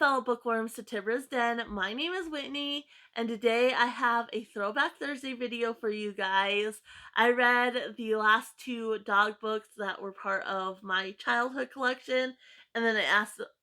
fellow bookworms to Tibra's Den. My name is Whitney, and today I have a Throwback Thursday video for you guys. I read the last two dog books that were part of my childhood collection, and then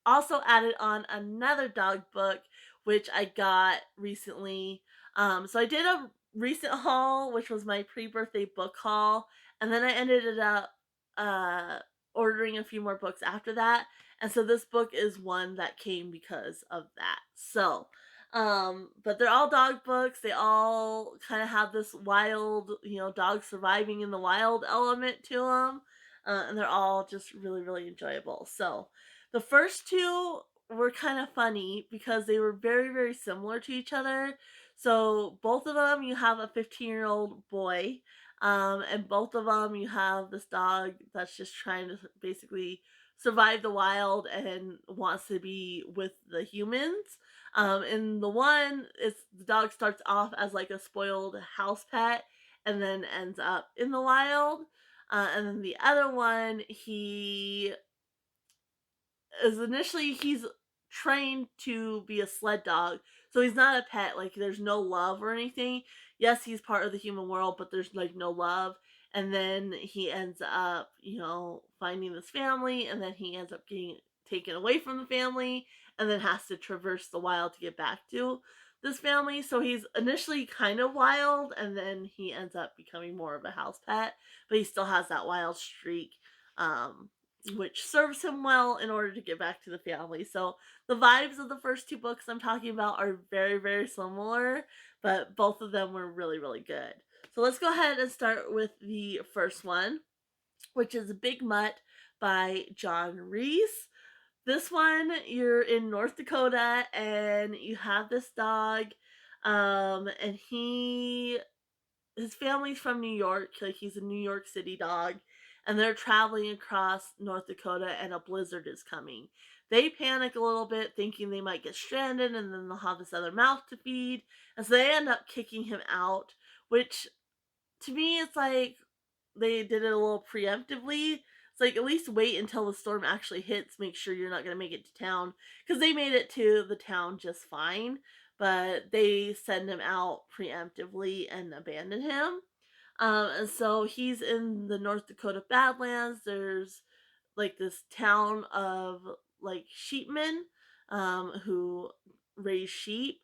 also added on another dog book, which I got recently. So I did a recent haul, which was my pre-birthday book haul, and then I ended it up uh, ordering a few more books after that. And so this book is one that came because of that. So, but they're all dog books. They all kind of have this wild, dog surviving in the wild element to them. And they're all just really, really enjoyable. So, the first two were kind of funny because they were very, very similar to each other. So, both of them, you have a 15-year-old boy, and both of them, you have this dog that's just trying to basically survive the wild and wants to be with the humans. In the one, it's the dog starts off as like a spoiled house pet and then ends up in the wild. And then the other one, he's trained to be a sled dog. So he's not a pet, like there's no love or anything. Yes, he's part of the human world, but there's like no love. And then he ends up, finding this family, and then he ends up getting taken away from the family and then has to traverse the wild to get back to this family. So he's initially kind of wild and then he ends up becoming more of a house pet, but he still has that wild streak. Um which serves him well in order to get back to the family. So the vibes of the first two books I'm talking about are very, very similar, but both of them were really, really good. So let's go ahead and start with the first one, which is Big Mutt by John Reese. This one, you're in North Dakota and you have this dog, and his family's from New York, like he's a New York City dog, and they're traveling across North Dakota and a blizzard is coming. They panic a little bit, thinking they might get stranded and then they'll have this other mouth to feed. And so they end up kicking him out, which to me it's like they did it a little preemptively. It's like at least wait until the storm actually hits, make sure you're not going to make it to town, because they made it to the town just fine, but they send him out preemptively and abandon him. And so he's in the North Dakota Badlands. There's like this town of like sheepmen who raise sheep,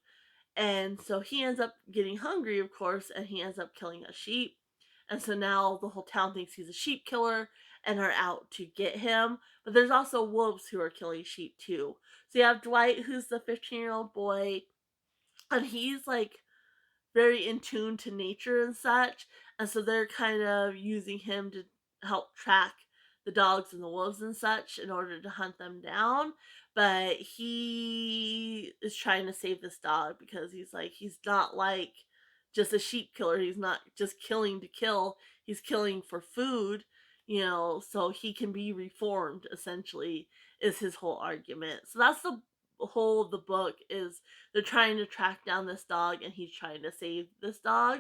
and so he ends up getting hungry, of course, and he ends up killing a sheep. And so now the whole town thinks he's a sheep killer and are out to get him. But there's also wolves who are killing sheep too. So you have Dwight, who's the 15-year-old boy, and he's like very in tune to nature and such. And so they're kind of using him to help track the dogs and the wolves and such in order to hunt them down. But he is trying to save this dog because he's not like just a sheep killer. He's not just killing to kill. He's killing for food, so he can be reformed, essentially, is his whole argument. So that's the whole of the book, is they're trying to track down this dog and he's trying to save this dog.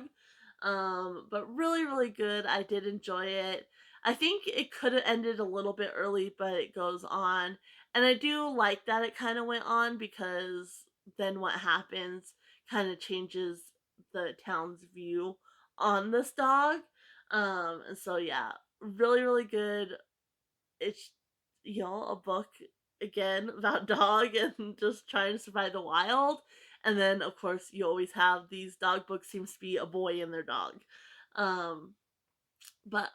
But really, really good. I did enjoy it. I think it could have ended a little bit early, but it goes on. And I do like that it kind of went on, because then what happens kind of changes the town's view on this dog. And so yeah, really, really good. It's, a book again about dog and just trying to survive the wild. And then of course you always have these dog books, seems to be a boy and their dog. Um but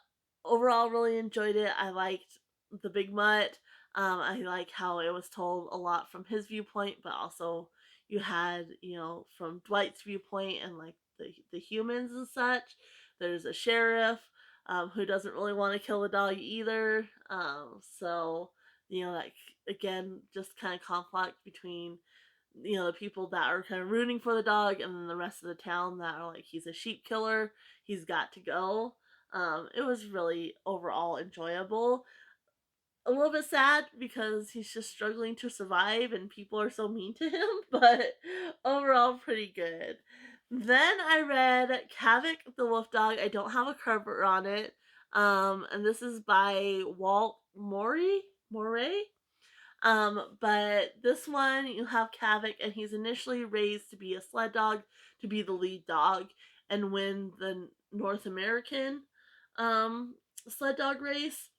overall really enjoyed it. I liked the Big Mutt. I like how it was told a lot from his viewpoint, but also you had, from Dwight's viewpoint and like the humans and such. There's a sheriff who doesn't really want to kill the dog either. So like again, just kind of conflict between the people that are kind of rooting for the dog and then the rest of the town that are like, he's a sheep killer, he's got to go. It was really overall enjoyable. A little bit sad because he's just struggling to survive and people are so mean to him, but overall pretty good. Then I read Kavik the Wolf Dog. I don't have a cover on it. And this is by Walt Morey. Morey. But this one you have Kavik, and he's initially raised to be a sled dog, to be the lead dog, and win the North American um, sled dog race,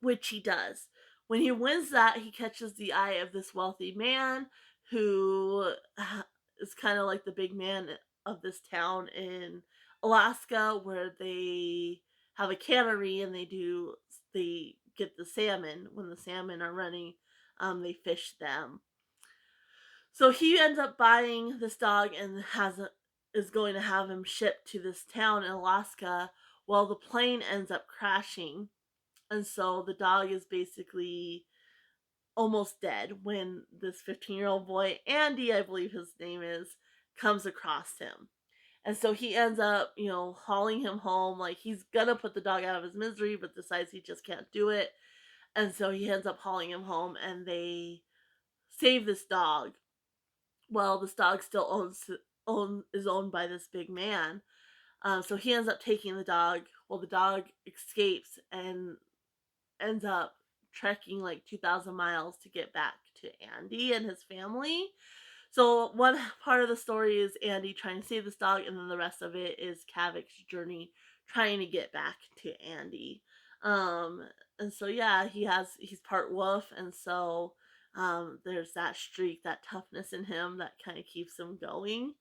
which he does. When he wins that, he catches the eye of this wealthy man who is kind of like the big man of this town in Alaska, where they have a cannery and they get the salmon. When the salmon are running, they fish them. So he ends up buying this dog and is going to have him shipped to this town in Alaska. Well, the plane ends up crashing, and so the dog is basically almost dead when this 15-year-old boy, Andy, I believe his name is, comes across him. And so he ends up, hauling him home. Like, he's gonna put the dog out of his misery, but decides he just can't do it. And so he ends up hauling him home, and they save this dog. Well, this dog still is owned by this big man. So he ends up taking the dog. Well, the dog escapes and ends up trekking like 2,000 miles to get back to Andy and his family. So one part of the story is Andy trying to save this dog, and then the rest of it is Kavik's journey trying to get back to Andy. Um, and so yeah, he's part wolf, and so there's that streak, that toughness in him that kind of keeps him going.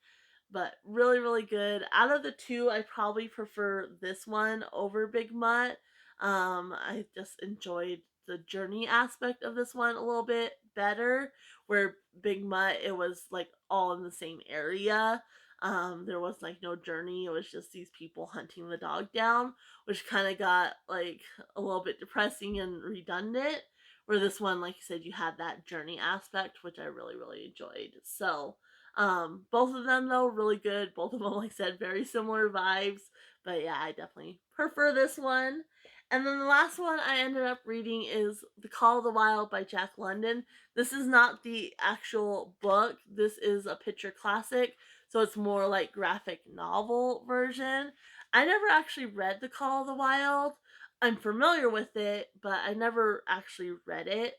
But really, really good. Out of the two, I probably prefer this one over Big Mutt. I just enjoyed the journey aspect of this one a little bit better. Where Big Mutt, it was like all in the same area. There was like no journey. It was just these people hunting the dog down, which kind of got like a little bit depressing and redundant. Where this one, like you said, you had that journey aspect, which I really, really enjoyed. So, both of them though really good. Both of them, like I said, very similar vibes. But yeah, I definitely prefer this one. And then the last one I ended up reading is The Call of the Wild by Jack London. This is not the actual book. This is a picture classic, so it's more like graphic novel version. I never actually read The Call of the Wild. I'm familiar with it, but I never actually read it.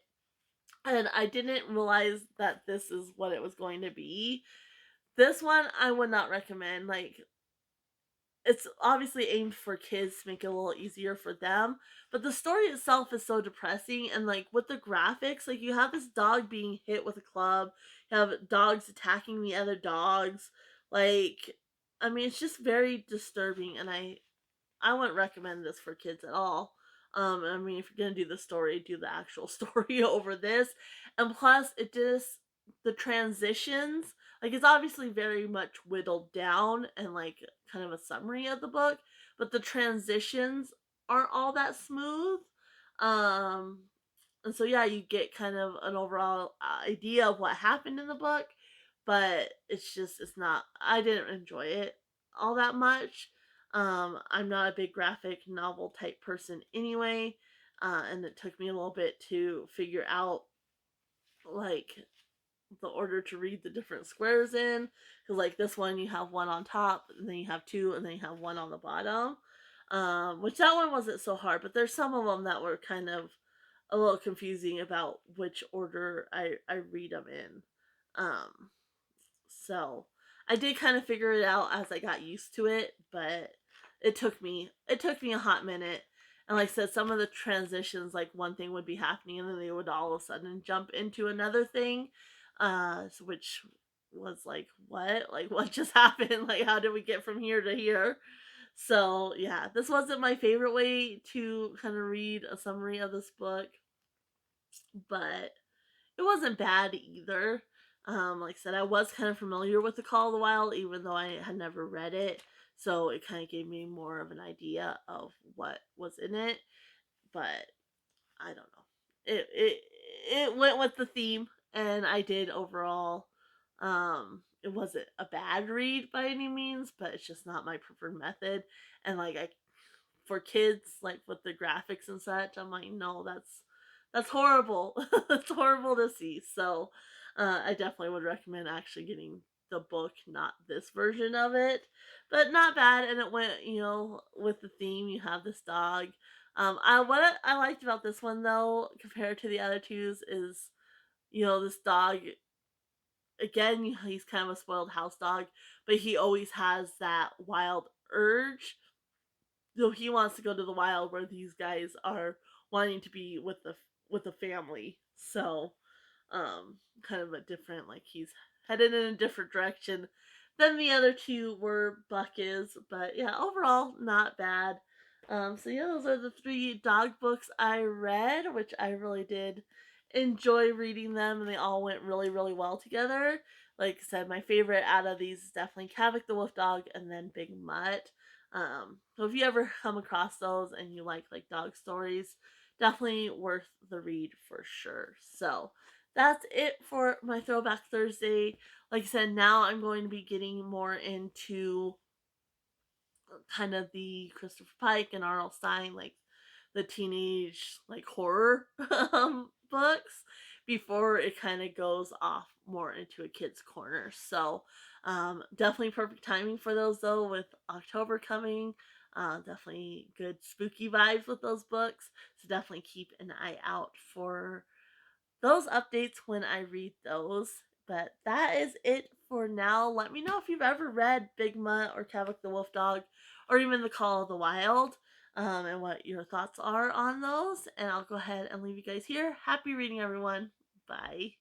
And I didn't realize that this is what it was going to be. This one I would not recommend. Like, it's obviously aimed for kids to make it a little easier for them, but the story itself is so depressing. And like with the graphics, like you have this dog being hit with a club, you have dogs attacking the other dogs. Like, I mean, it's just very disturbing, and I wouldn't recommend this for kids at all. I mean, if you're gonna do the story, do the actual story over this. And plus, the transitions, like it's obviously very much whittled down and like kind of a summary of the book, but the transitions aren't all that smooth. Um, and so yeah, you get kind of an overall idea of what happened in the book, but it's not. I didn't enjoy it all that much. I'm not a big graphic novel type person anyway, and it took me a little bit to figure out like the order to read the different squares in. Because like this one, you have one on top, and then you have two, and then you have one on the bottom. Which that one wasn't so hard, but there's some of them that were kind of a little confusing about which order I read them in. Um, so I did kind of figure it out as I got used to it, but it took me a hot minute. And like I said, some of the transitions, like one thing would be happening and then they would all of a sudden jump into another thing, which was like, what? Like, what just happened? Like, how did we get from here to here? So yeah, this wasn't my favorite way to kind of read a summary of this book, but it wasn't bad either. Like I said, I was kind of familiar with The Call of the Wild, even though I had never read it. So it kind of gave me more of an idea of what was in it. But I don't know. It went with the theme, and I did overall. It wasn't a bad read by any means, but it's just not my preferred method. And like I for kids, like with the graphics and such, I'm like, no, that's horrible. It's horrible to see. So I definitely would recommend actually getting the book, not this version of it. But not bad, and it went, with the theme. You have this dog. What I liked about this one though, compared to the other twos, is this dog, again, he's kind of a spoiled house dog, but he always has that wild urge. He wants to go to the wild where these guys are wanting to be with the family. So, kind of a different, like, he's headed in a different direction than the other two were Buck is. But yeah, overall not bad. So yeah, those are the three dog books I read, which I really did enjoy reading them, and they all went really, really well together. Like I said, my favorite out of these is definitely Kavik the Wolf Dog and then Big Mutt. So if you ever come across those and you like dog stories, definitely worth the read for sure. So that's it for my Throwback Thursday. Like I said, now I'm going to be getting more into kind of the Christopher Pike and R.L. Stine, like the teenage like horror books before it kind of goes off more into a kid's corner. So definitely perfect timing for those though with October coming. Definitely good spooky vibes with those books. So definitely keep an eye out for those updates when I read those. But that is it for now. Let me know if you've ever read Big Mutt or Kavik the Wolf Dog or even The Call of the Wild, and what your thoughts are on those. And I'll go ahead and leave you guys here. Happy reading, everyone. Bye.